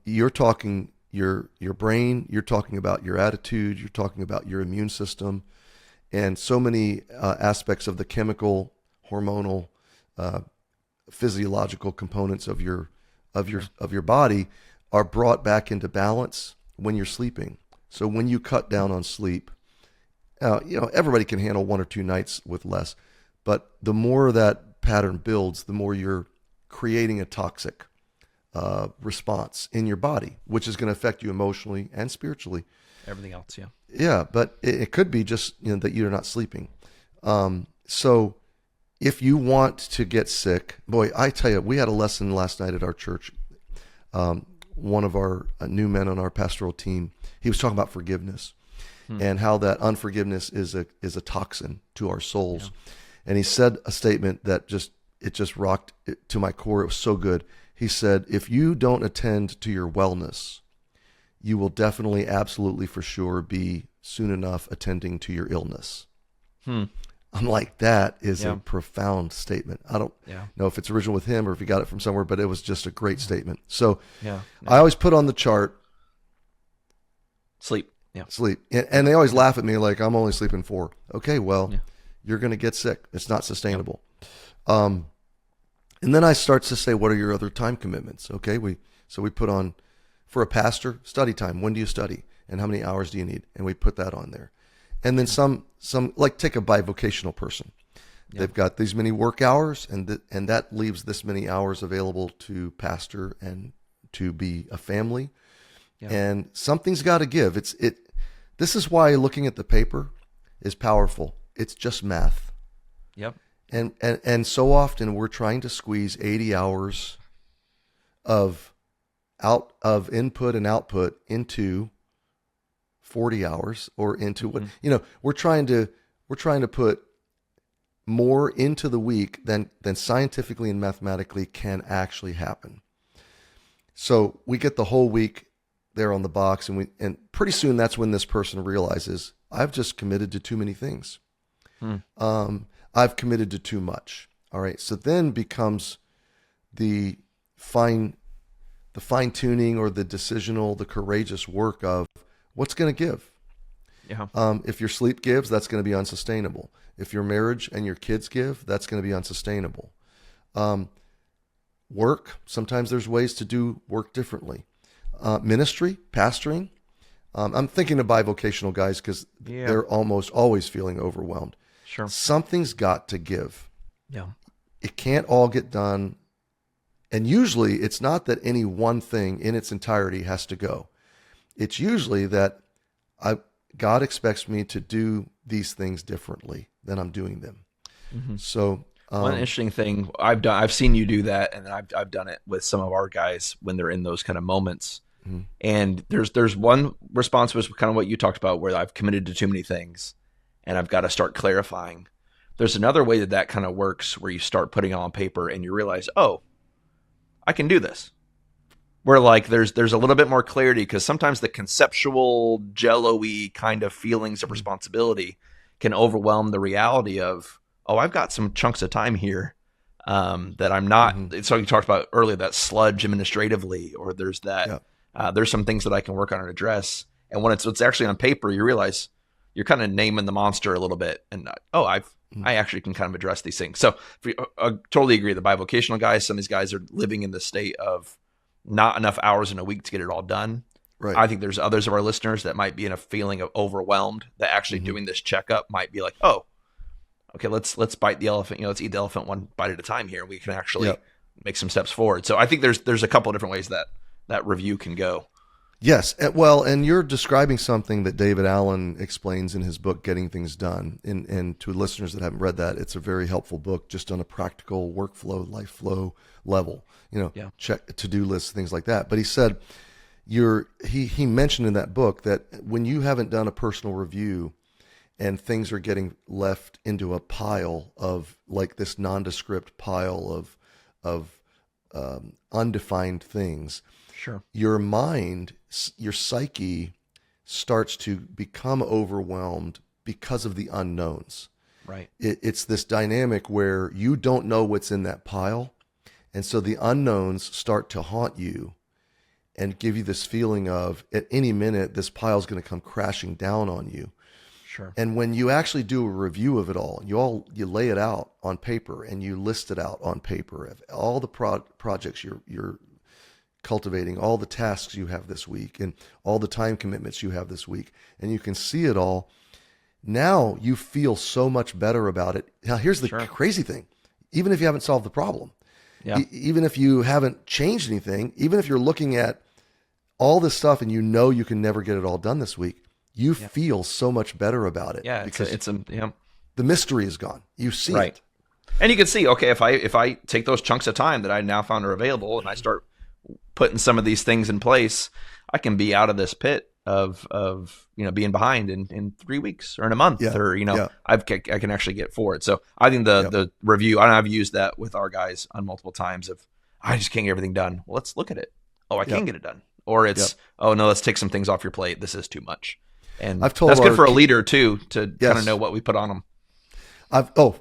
you're talking your brain, you're talking about your attitude, you're talking about your immune system, and so many aspects of the chemical, hormonal, physiological components of your body are brought back into balance when you're sleeping. So when you cut down on sleep, everybody can handle 1 or 2 nights with less, but the more that pattern builds, the more you're creating a toxic response in your body, which is going to affect you emotionally and spiritually. Everything else, yeah. Yeah, but it could be just that you're not sleeping. So if you want to get sick, boy, I tell you, we had a lesson last night at our church. One of our new men on our pastoral team, he was talking about forgiveness and how that unforgiveness is a toxin to our souls. Yeah. And he said a statement that just rocked it to my core. It was so good. He said, if you don't attend to your wellness, you will definitely, absolutely, for sure, be soon enough attending to your illness. I'm like, that is a profound statement. I don't know if it's original with him or if he got it from somewhere, but it was just a great statement. So I always put on the chart, sleep. Yeah. Sleep. And they always laugh at me like, I'm only sleeping 4. Okay, well, you're going to get sick. It's not sustainable. And then I start to say, what are your other time commitments? Okay, we put on, for a pastor, study time. When do you study? And how many hours do you need? And we put that on there. And then some like take a bivocational person. They've got these many work hours, and that leaves this many hours available to pastor and to be a family. Yeah. And something's got to give. This is why looking at the paper is powerful. It's just math. Yep. And so often we're trying to squeeze 80 hours of input and output into 40 hours or into what, we're trying to put more into the week than scientifically and mathematically can actually happen. So we get the whole week there on the box, and pretty soon that's when this person realizes, I've just committed to too many things. I've committed to too much. All right. So then becomes the fine tuning or the decisional, the courageous work of what's going to give. Yeah. If your sleep gives, that's going to be unsustainable. If your marriage and your kids give, that's going to be unsustainable. Work, sometimes there's ways to do work differently. Ministry, pastoring. I'm thinking of bivocational guys because they're almost always feeling overwhelmed. Sure. Something's got to give. Yeah. It can't all get done. And usually it's not that any one thing in its entirety has to go. It's usually that God expects me to do these things differently than I'm doing them. Mm-hmm. So one interesting thing I've seen you do that, and I've done it with some of our guys when they're in those kind of moments. Mm-hmm. And there's one response was kind of what you talked about, where I've committed to too many things, and I've got to start clarifying. There's another way that kind of works, where you start putting it on paper and you realize, oh, I can do this. Where like there's a little bit more clarity, because sometimes the conceptual jello-y kind of feelings of responsibility can overwhelm the reality of, oh, I've got some chunks of time here that I'm not. Mm-hmm. So you talked about earlier, that sludge administratively, or there's that there's some things that I can work on and address. And when it's actually on paper, you realize you're kind of naming the monster a little bit, and I actually can kind of address these things. So I totally agree. The bivocational guys, some of these guys are living in the state of not enough hours in a week to get it all done. Right. I think there's others of our listeners that might be in a feeling of overwhelmed, that actually doing this checkup might be like, oh, okay, let's bite the elephant. Let's eat the elephant one bite at a time here. We can actually make some steps forward. So I think there's a couple of different ways that review can go. Yes. Well, and you're describing something that David Allen explains in his book, Getting Things Done. And to listeners that haven't read that, it's a very helpful book just on a practical workflow, life flow level, check to-do lists, things like that. But he said, he mentioned in that book that when you haven't done a personal review and things are getting left into a pile of like this nondescript pile of undefined things, sure, your mind, your psyche starts to become overwhelmed because of the unknowns. Right. It's this dynamic where you don't know what's in that pile. And so the unknowns start to haunt you and give you this feeling of at any minute, this pile is going to come crashing down on you. Sure. And when you actually do a review of it all, you lay it out on paper and you list it out on paper of all the projects you're cultivating, all the tasks you have this week and all the time commitments you have this week, and you can see it all. Now you feel so much better about it. Now here's the crazy thing. Even if you haven't solved the problem, even if you haven't changed anything, even if you're looking at all this stuff and you can never get it all done this week, you feel so much better about it. Yeah, because the mystery is gone. You see it. And you can see, okay, if I take those chunks of time that I now found are available and I start putting some of these things in place, I can be out of this pit of being behind in 3 weeks or in a month, or I can actually get forward. So I think the review, and I've used that with our guys on multiple times of, I just can't get everything done. Well, let's look at it. Oh, I can get it done. Or it's, oh no, let's take some things off your plate. This is too much. And that's good for a leader too, to kind of know what we put on them.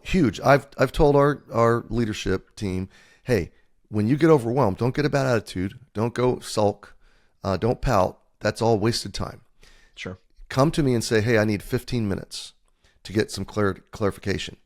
Huge. I've told our leadership team, hey, when you get overwhelmed, don't get a bad attitude. Don't go sulk. Don't pout. That's all wasted time. Sure. Come to me and say, hey, I need 15 minutes to get some clarification.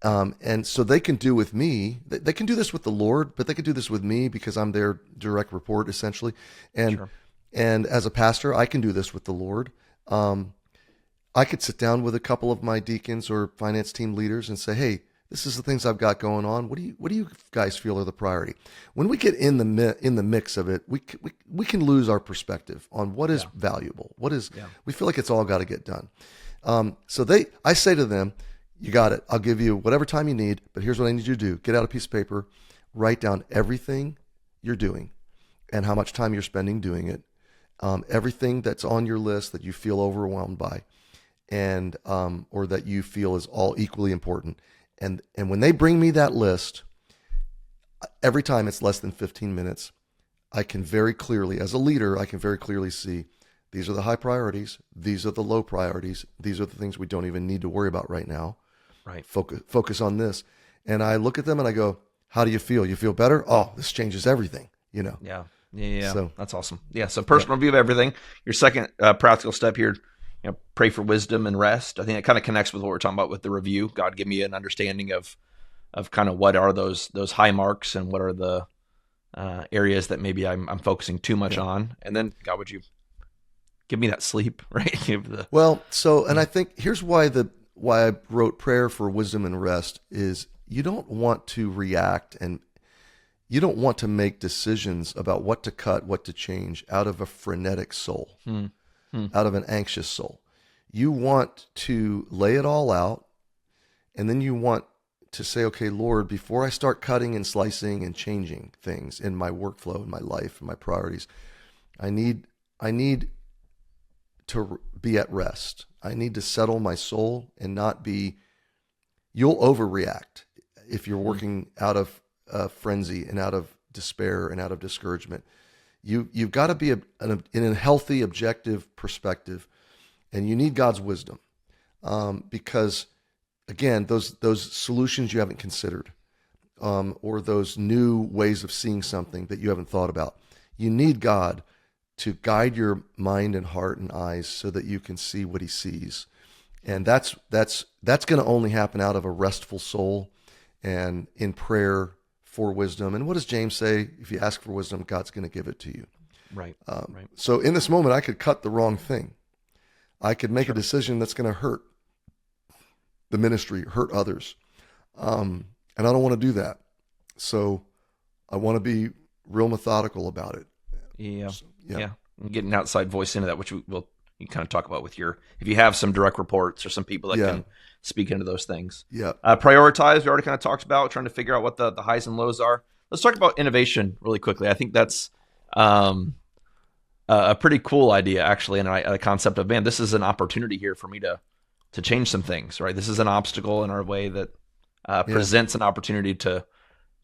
And so they can do with me, they can do this with the Lord, but they can do this with me because I'm their direct report essentially. And as a pastor, I can do this with the Lord. I could sit down with a couple of my deacons or finance team leaders and say, hey, this is the things I've got going on. What do you guys feel are the priority? When we get in the mix of it, we can lose our perspective on what is valuable. We feel like it's all got to get done. I say to them, you got it. I'll give you whatever time you need, but here's what I need you to do. Get out a piece of paper, write down everything you're doing and how much time you're spending doing it. Everything that's on your list that you feel overwhelmed by and or that you feel is all equally important. And when they bring me that list, every time it's less than 15 minutes, I can very clearly, as a leader, I can very clearly see these are the high priorities. These are the low priorities. These are the things we don't even need to worry about right now. Right. Focus on this. And I look at them and I go, how do you feel? You feel better? Oh, this changes everything, Yeah. So that's awesome. Yeah. So personal view of everything. Your second practical step here, pray for wisdom and rest. I think it kind of connects with what we're talking about with the review. God, give me an understanding of kind of what are those high marks and what are the areas that maybe I'm focusing too much on. And then God, would you give me that sleep, right? And I think here's why I wrote prayer for wisdom and rest is you don't want to react and you don't want to make decisions about what to cut, what to change out of a frenetic soul, out of an anxious soul. You want to lay it all out, and then you want to say, okay, Lord, before I start cutting and slicing and changing things in my workflow, in my life, in my priorities, I need to be at rest. I need to settle my soul and not be, you'll overreact if you're working out of frenzy and out of despair and out of discouragement. You've got to be in a healthy, objective perspective, and you need God's wisdom because, again, those solutions you haven't considered or those new ways of seeing something that you haven't thought about. You need God to guide your mind and heart and eyes so that you can see what he sees. And that's going to only happen out of a restful soul and in prayer for wisdom. And what does James say? If you ask for wisdom, God's going to give it to you. Right. Right. So in this moment, I could cut the wrong thing. I could make a decision that's going to hurt the ministry, hurt others. And I don't want to do that. So I want to be real methodical about it. Yeah. So, yeah. And getting an outside voice into that, which you kind of talk about with if you have some direct reports or some people that can speak into those things. Yeah. Prioritize, we already kind of talked about, trying to figure out what the highs and lows are. Let's talk about innovation really quickly. I think that's a pretty cool idea, actually, and the concept of, man, this is an opportunity here for me to change some things, right? This is an obstacle in our way that presents an opportunity to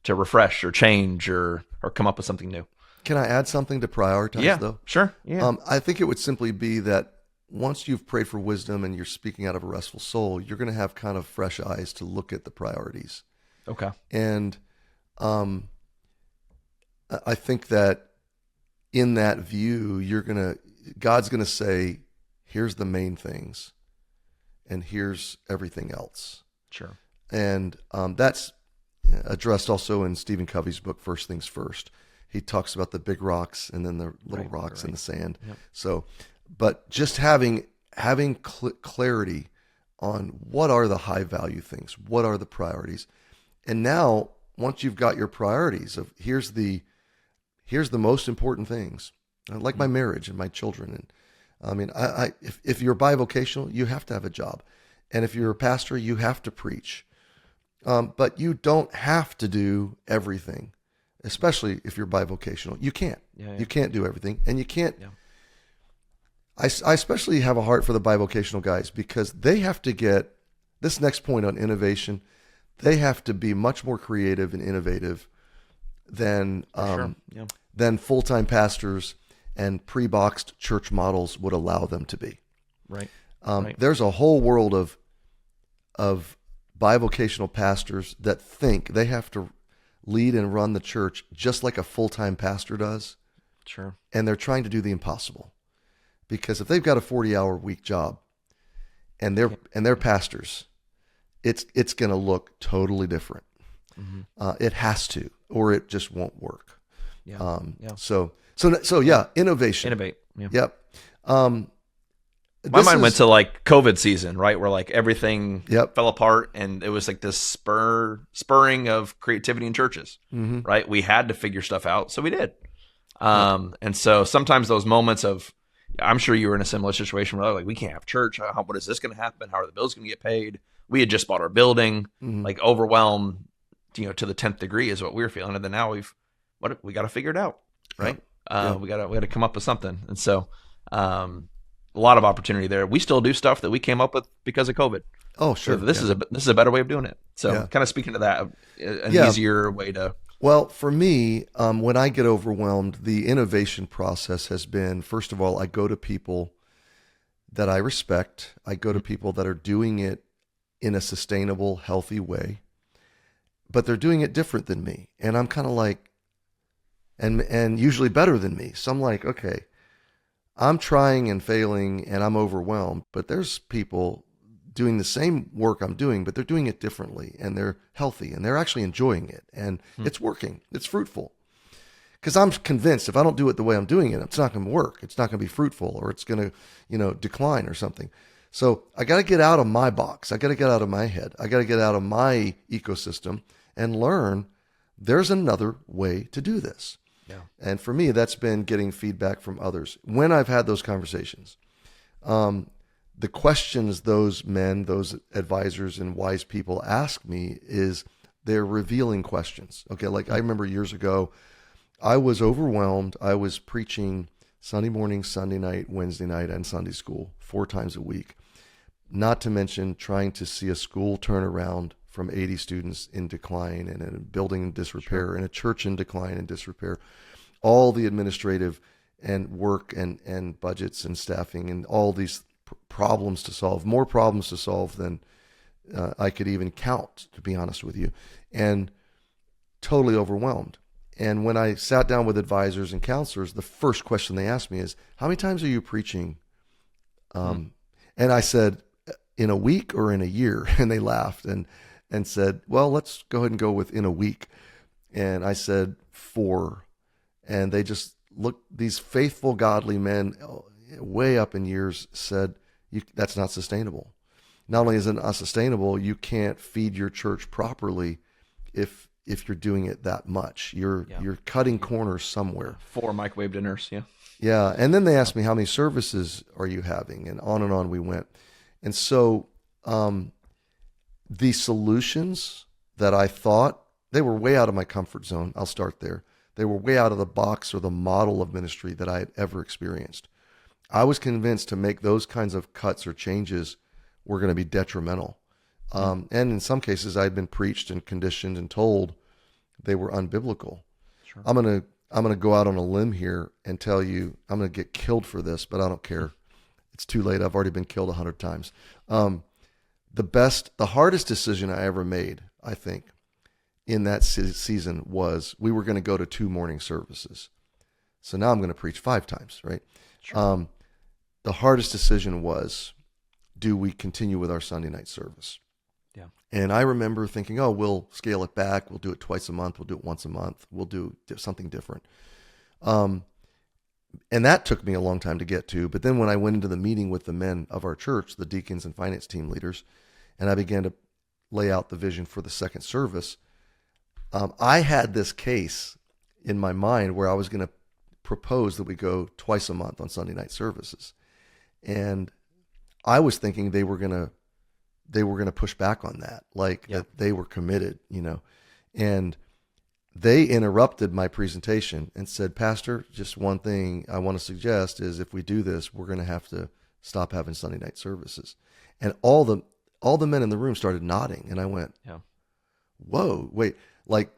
refresh or change or come up with something new. Can I add something to prioritize, though? Sure. Yeah. I think it would simply be that once you've prayed for wisdom and you're speaking out of a restful soul, you're going to have kind of fresh eyes to look at the priorities. Okay. And I think that in that view, God's going to say, here's the main things, and here's everything else. Sure. And that's addressed also in Stephen Covey's book, First Things First. He talks about the big rocks and then the little rocks in the sand. Yep. So, but just having clarity on what are the high value things, what are the priorities, and now once you've got your priorities of here's the most important things, like my marriage and my children, and I mean, if you're bivocational, you have to have a job, and if you're a pastor, you have to preach, but you don't have to do everything. Especially if you're bivocational, you can't. You can't do everything, and you can't. Yeah. I especially have a heart for the bivocational guys because they have to get this next point on innovation. They have to be much more creative and innovative than full-time pastors and pre-boxed church models would allow them to be. Right. There's a whole world of bivocational pastors that think they have to lead and run the church just like a full-time pastor does. Sure. And they're trying to do the impossible. Because if they've got a 40-hour week job and they're pastors, it's going to look totally different. Mm-hmm. It has to, or it just won't work. Yeah. So innovation. Innovate. Yeah. Yep. My mind went to like COVID season, right? Where like everything fell apart and it was like this spurring of creativity in churches, right? We had to figure stuff out. So we did. And so sometimes those moments of, I'm sure you were in a similar situation where like, we can't have church. What is this going to happen? How are the bills going to get paid? We had just bought our building, like overwhelmed, to the 10th degree is what we were feeling. And then now we got to figure it out, right? We got to come up with something. And so, a lot of opportunity there. We still do stuff that we came up with because of COVID. Oh, sure. So this is a better way of doing it. So kind of speaking to that, an easier way to Well, for me, when I get overwhelmed, the innovation process has been, first of all, I go to people that I respect. I go to people that are doing it in a sustainable, healthy way, but they're doing it different than me. And I'm kind of like, and usually better than me. So I'm like, okay, I'm trying and failing and I'm overwhelmed, but there's people doing the same work I'm doing, but they're doing it differently and they're healthy and they're actually enjoying it and it's working. It's fruitful. Because I'm convinced if I don't do it the way I'm doing it, it's not going to work. It's not going to be fruitful, or it's going to, decline or something. So I got to get out of my box. I got to get out of my head. I got to get out of my ecosystem and learn there's another way to do this. Yeah. And for me, that's been getting feedback from others. When I've had those conversations, the questions those men, those advisors and wise people ask me is they're revealing questions. Okay, like I remember years ago, I was overwhelmed. I was preaching Sunday morning, Sunday night, Wednesday night, and Sunday school 4 times a week. Not to mention trying to see a school turn around from 80 students in decline and a building in disrepair and a church in decline and disrepair. All the administrative and work and budgets and staffing and all these problems to solve, more problems to solve than I could even count, to be honest with you, and totally overwhelmed. And when I sat down with advisors and counselors, the first question they asked me is, how many times are you preaching? And I said, in a week or in a year? And they laughed and said, well, let's go ahead and go with in a week. And I said, 4. And they just looked, these faithful, godly men, way up in years, said, that's not sustainable. Not only is it not sustainable, you can't feed your church properly if you're doing it that much. You're cutting corners somewhere. 4 microwave dinners, yeah. Yeah, and then they asked me, how many services are you having? And on we went. And so the solutions that I thought, they were way out of my comfort zone. I'll start there. They were way out of the box or the model of ministry that I had ever experienced. I was convinced to make those kinds of cuts or changes were going to be detrimental. And in some cases, I had been preached and conditioned and told they were unbiblical. Sure. I'm gonna go out on a limb here and tell you I'm gonna get killed for this, but I don't care. It's too late. I've already been killed 100 times. The hardest decision I ever made, I think, in that season was we were going to go to 2 morning services. So now I'm going to preach 5 times, right? Sure. The hardest decision was, do we continue with our Sunday night service? Yeah. And I remember thinking, oh, we'll scale it back. We'll do it twice a month. We'll do it once a month. We'll do something different. And that took me a long time to get to. But then when I went into the meeting with the men of our church, the deacons and finance team leaders, and I began to lay out the vision for the second service, I had this case in my mind where I was going to propose that we go twice a month on Sunday night services. And I was thinking they were going to push back on that, that they were committed, and they interrupted my presentation and said, Pastor, just one thing I want to suggest is if we do this, we're going to have to stop having Sunday night services. And all the men in the room started nodding. And I went, whoa, wait,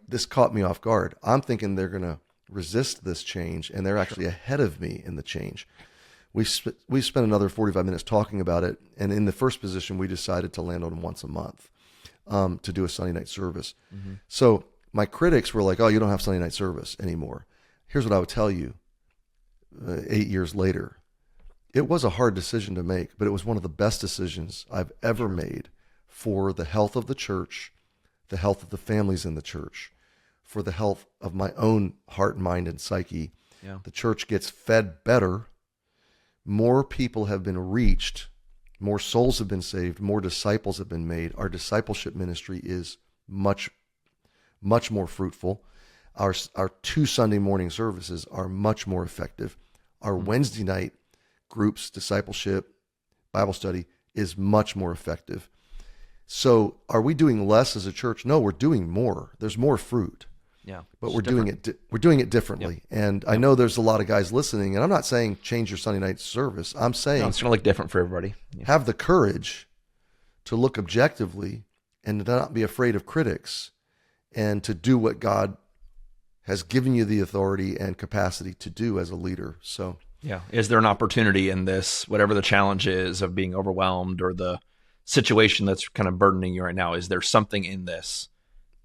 this caught me off guard. I'm thinking they're going to resist this change, and they're actually ahead of me in the change. We spent another 45 minutes talking about it, and in the first position, we decided to land on once a month to do a Sunday night service. Mm-hmm. So my critics were like, oh, you don't have Sunday night service anymore. Here's what I would tell you 8 years later. It was a hard decision to make, but it was one of the best decisions I've ever made for the health of the church, the health of the families in the church, for the health of my own heart, mind, and psyche. Yeah. The church gets fed better. More people have been reached, more souls have been saved, more disciples have been made. Our discipleship ministry is much, much more fruitful. Our 2 Sunday morning services are much more effective. Our Wednesday night groups, discipleship, Bible study is much more effective. So are we doing less as a church? No, we're doing more. There's more fruit. Yeah, but we're doing it differently. Yep. And I know there's a lot of guys listening, and I'm not saying change your Sunday night service. I'm saying it's going to look different for everybody. Yeah. Have the courage to look objectively and to not be afraid of critics, and to do what God has given you the authority and capacity to do as a leader. So, yeah. Is there an opportunity in this, whatever the challenge is of being overwhelmed or the situation that's kind of burdening you right now? Is there something in this?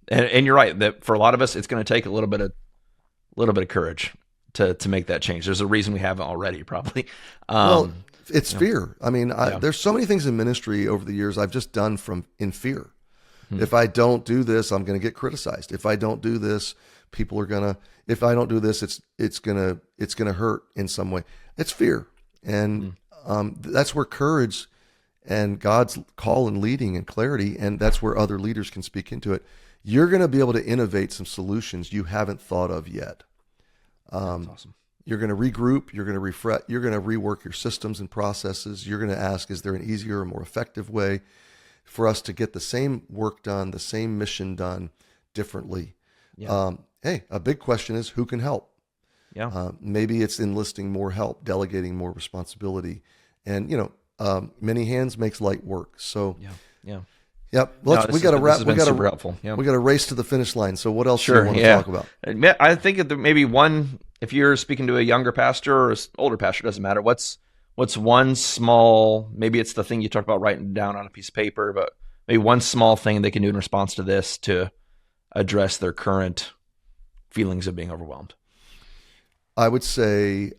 And you're right that for a lot of us, it's going to take a little bit of courage to make that change. There's a reason we haven't already, probably. Well, it's fear. I mean, there's so many things in ministry over the years I've just done in fear. If I don't do this, I'm going to get criticized. If I don't do this, people are gonna. If I don't do this, it's gonna hurt in some way. It's fear, and that's where courage and God's call and leading and clarity, and that's where other leaders can speak into it. You're going to be able to innovate some solutions you haven't thought of yet. That's awesome. You're going to regroup. You're going to refresh. You're going to rework your systems and processes. You're going to ask, is there an easier or more effective way for us to get the same work done, the same mission done differently? Yeah. Hey, a big question is who can help? Yeah. Maybe it's enlisting more help, delegating more responsibility, and many hands makes light work. So Yeah. Yep. We got to wrap. We got super helpful. Yeah. We got to race to the finish line. So what else do you want to talk about? I think that maybe one, if you're speaking to a younger pastor or an older pastor, doesn't matter. What's one small, maybe it's the thing you talked about writing down on a piece of paper, but maybe one small thing they can do in response to this to address their current feelings of being overwhelmed? I would say,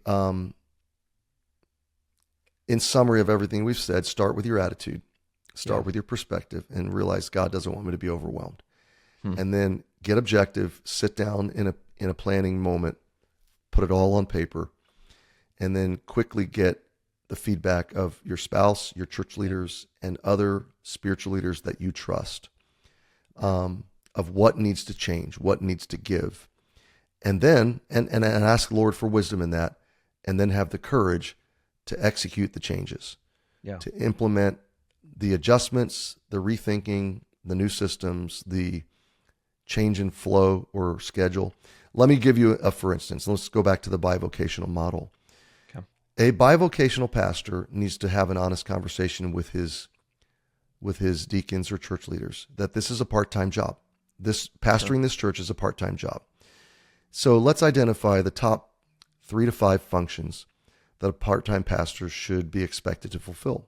in summary of everything we've said, start with your attitude. Start with your perspective and realize God doesn't want me to be overwhelmed. And then get objective, sit down in a planning moment, put it all on paper, and then quickly get the feedback of your spouse, your church leaders, and other spiritual leaders that you trust, of what needs to change, what needs to give. And then, and ask the Lord for wisdom in that, and then have the courage to execute the changes, to implement the adjustments, the rethinking, the new systems, the change in flow or schedule. Let me give you for instance. Let's go back to the bivocational model. Okay. A bivocational pastor needs to have an honest conversation with his deacons or church leaders that this is a part-time job. Pastoring this church is a part-time job. So let's identify the top 3 to 5 functions that a part-time pastor should be expected to fulfill.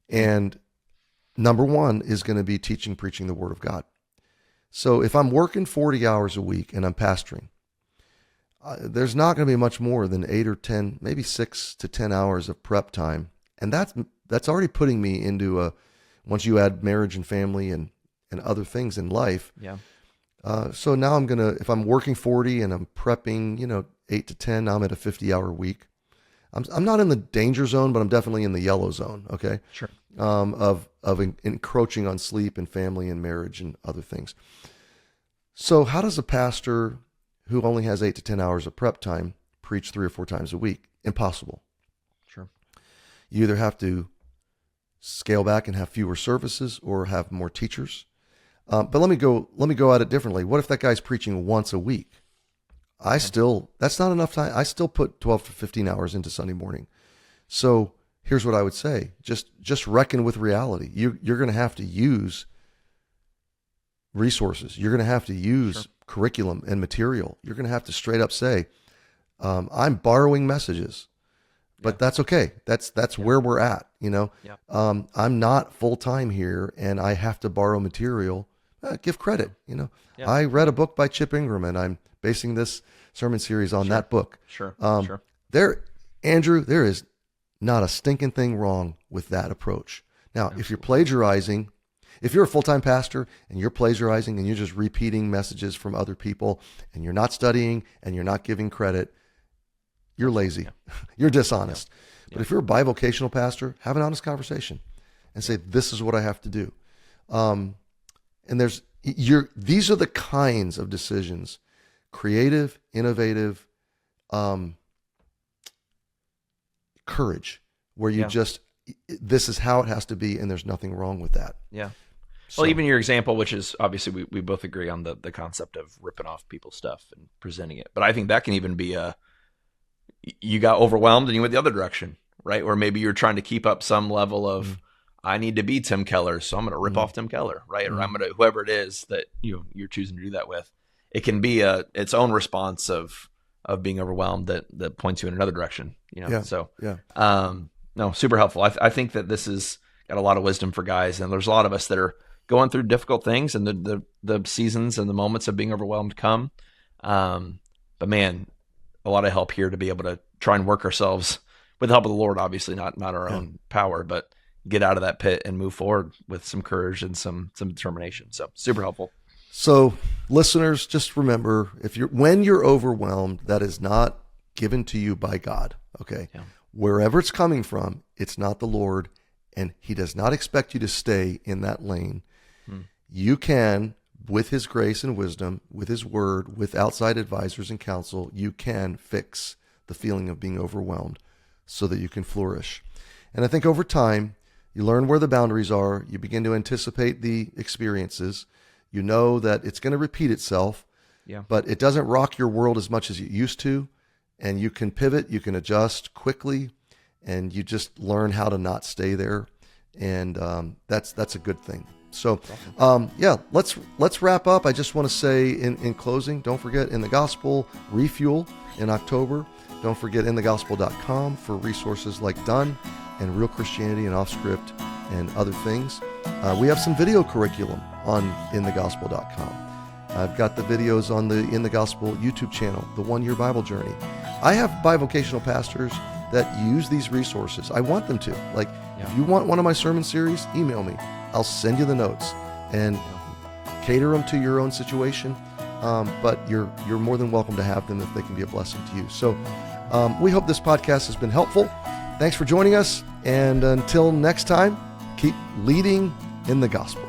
And number 1 is going to be teaching, preaching the Word of God. So if I'm working 40 hours a week and I'm pastoring, there's not going to be much more than 8 or 10, maybe 6 to 10 hours of prep time. And that's already putting me into once you add marriage and family and other things in life. Yeah. So now if I'm working 40 and I'm prepping, 8 to 10, I'm at a 50-hour week. I'm not in the danger zone, but I'm definitely in the yellow zone. Okay. Sure. Of encroaching on sleep and family and marriage and other things. So how does a pastor who only has 8 to 10 hours of prep time preach 3 or 4 times a week? Impossible. Sure. You either have to scale back and have fewer services or have more teachers. But let me go at it differently. What if that guy's preaching once a week? That's not enough time. I still put 12 to 15 hours into Sunday morning. So here's what I would say. Just reckon with reality. You're going to have to use resources. You're going to have to use curriculum and material. You're going to have to straight up say, I'm borrowing messages, but that's okay. That's where we're at. I'm not full time here and I have to borrow material. Give credit. I read a book by Chip Ingram and I'm basing this sermon series on that book. Sure. Andrew, there is not a stinking thing wrong with that approach. Now, if you're plagiarizing, if you're a full-time pastor and you're plagiarizing and you're just repeating messages from other people and you're not studying and you're not giving credit, you're lazy. You're dishonest. But if you're a bivocational pastor, have an honest conversation and say, this is what I have to do. And these are the kinds of decisions, creative, innovative, courage, where you this is how it has to be, and there's nothing wrong with that. Yeah. Well, even your example, which is obviously we both agree on the concept of ripping off people's stuff and presenting it. But I think that can even be you got overwhelmed and you went the other direction, right? Or maybe you're trying to keep up some level of, I need to be Tim Keller, so I'm going to rip off Tim Keller, right? Or I'm going to, whoever it is that you're choosing to do that with. it can be its own response of being overwhelmed that points you in another direction. So no, super helpful. I think that this has got a lot of wisdom for guys, and there's a lot of us that are going through difficult things, and the seasons and the moments of being overwhelmed come. But man, a lot of help here to be able to try and work ourselves with the help of the Lord, obviously not our own power, but get out of that pit and move forward with some courage and some determination. So super helpful. So listeners, just remember, when you're overwhelmed, that is not given to you by God. Okay. Yeah. Wherever it's coming from, it's not the Lord, and he does not expect you to stay in that lane. You can, with his grace and wisdom, with his word, with outside advisors and counsel, you can fix the feeling of being overwhelmed so that you can flourish. And I think over time, you learn where the boundaries are. You begin to anticipate the experiences. You know that it's going to repeat itself, but it doesn't rock your world as much as it used to. And you can pivot, you can adjust quickly, and you just learn how to not stay there. And that's a good thing. So, let's wrap up. I just want to say in closing, don't forget In the Gospel Refuel in October. Don't forget inthegospel.com for resources like Done and Real Christianity and Off Script and other things. We have some video curriculum on inthegospel.com. I've got the videos on the In the Gospel YouTube channel, the 1-Year Bible Journey. I have bivocational pastors that use these resources. I want them to. If you want one of my sermon series, email me. I'll send you the notes and cater them to your own situation. But you're more than welcome to have them if they can be a blessing to you. So we hope this podcast has been helpful. Thanks for joining us. And until next time, keep leading in the gospel.